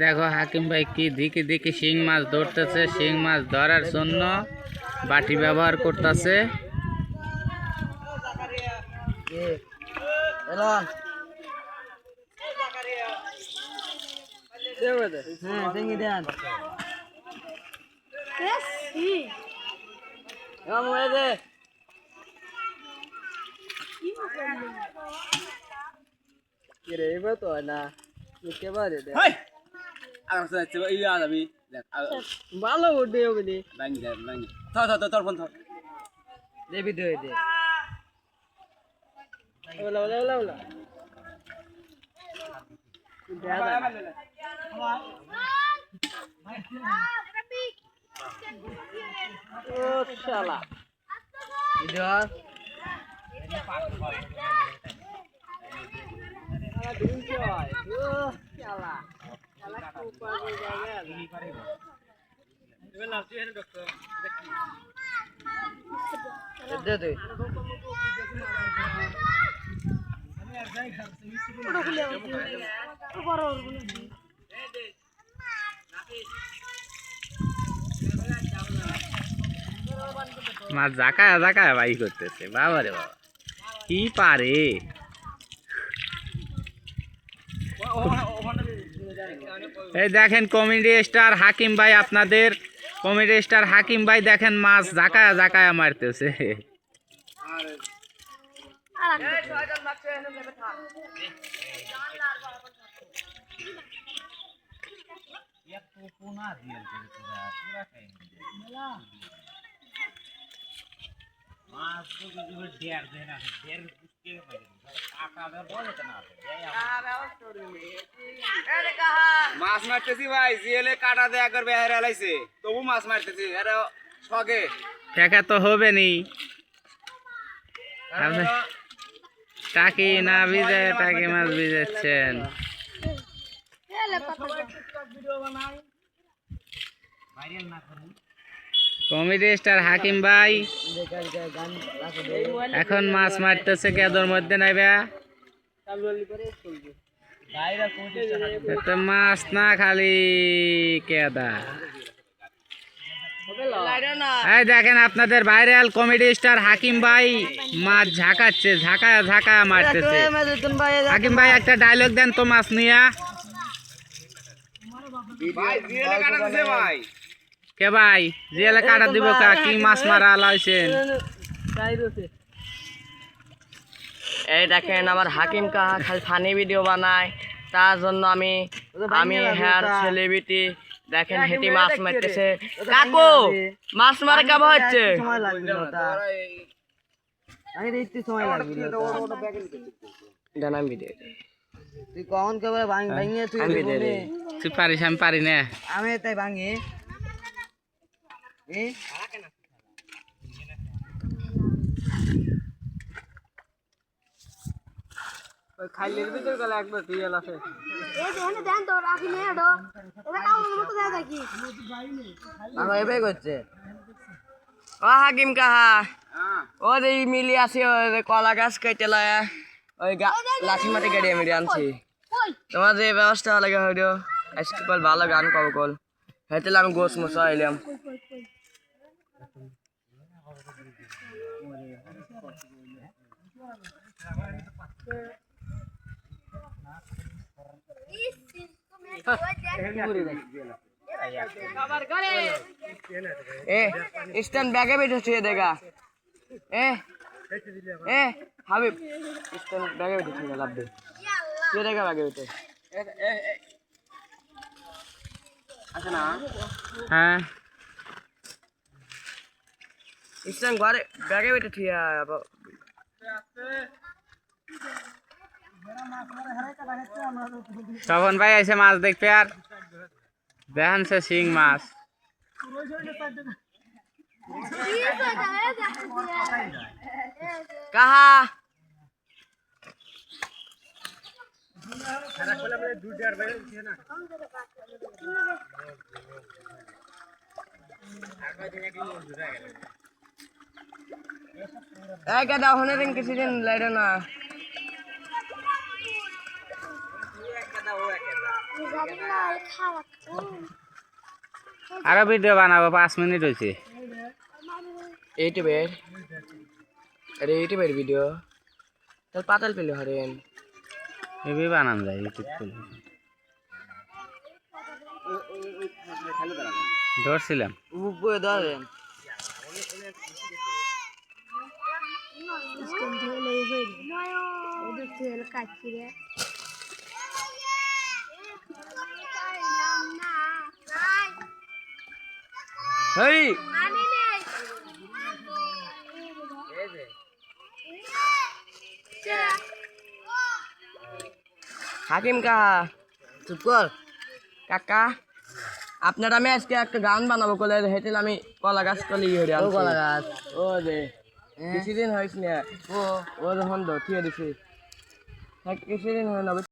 দেখো হাকিম ভাই কি দিকে দিকে শিং মাছ ধরতেছে। শিং মাছ ধরার জন্য বাটি ব্যবহার করতেছে। ভালো উঠে দেবি দে দে ওলা ওলা ওলা ওলা ও শালা ইধর দে দে মাছ জাকায় জাকায় বাই করতেছে। বাবা রে বাবা কি পারে। এই দেখেন কমেডি স্টার হাকিম ভাই, আপনাদের কমেডি স্টার হাকিম ভাই দেখেন মাছ জাকায়া জাকায়া মারতেছে। মাছ মারতেছি ভাই, জিএলে কাটা দেয়া করে বেহারে লাইছে, তবু মাছ মারতেছি। আরে শখে টাকা তো হবে নি। টাকি না ভিজে টাকি মাছ ভিজাচ্ছেন। কমেডি স্টার হাকিম ভাই এখন মাছ মারতেছে কেদর মধ্যে নাইবা। মাছ না খালি কেদা। এই দেখেন আপনাদের ভাইরাল কমেডি স্টার হাকিম ভাই মাছ ঝাঁকাচ্ছে, ঝাঁকায়া ঝাঁকায়া মারতেছে। হাকিম ভাই একটা ডায়লগ দেন তো মাছ নিয়া। কে ভাই জিয়ালে কাটা দিব কা? কি মাছ মারা লাইছেন? এই দেখেন আমার হাকিম কাহা খালি ফানি ভিডিও বানায়, তার জন্য আমি হেয়ার সেলিব্রিটি। দেখেন হেঁটে মাছ মারতেছে। কাকু মাছ মারা কেমন হচ্ছে? তুই কখন কেবল ভাঙিয়ে তুই পারিস, আমি পারি না। আমি তাই ভাঙি খাইলের ভিতর গেলে একবার রিয়েল আছে। এবার করছে ও হাকিম কাহা ও যে মিলি আসি কলা গাছ কেটে লয়া ওই লাঠি মাটি গাড়ি আমি আনছি। তোমার যে ব্যবস্থা লাগে হইলো আজকে কল ভালো গান পাবো কল হেঁটে আমি গোস মশা এলাম। स्टैंड बैगे बैठे छे देगा हाबिब स्टैंड बैगे बैठे छे लब दे ये देगा बैगे बैठे अच्छा ना हाँ स्टैंड घरे बैगे बैठे छे अब তখন ভাই এসে মাছ দেখবে আর দেখেন সে শিং মাছ। কাহা এই গাদা হনে দিন কিছুদিন লাইডো না আরো ভিডিও বানাবো 5 মিনিট হয়েছে ইউটিউবের ভিডিও তাহলে পাতাল পেলে হরেন এভাবে বানান যায় ইউটিউব খুলে ধরছিলাম উপরে ধরেন হেই হাকিম কাহা চুপ কর কাকা আপনার আমি আজকে একটা গান বানাবো কলে হেঁটেল আমি কলা গাছ কলি কলা গাছ ও দে কিছুদিন হয়েছে না ও যখন ঠিক দিছি কিছুদিন হয় না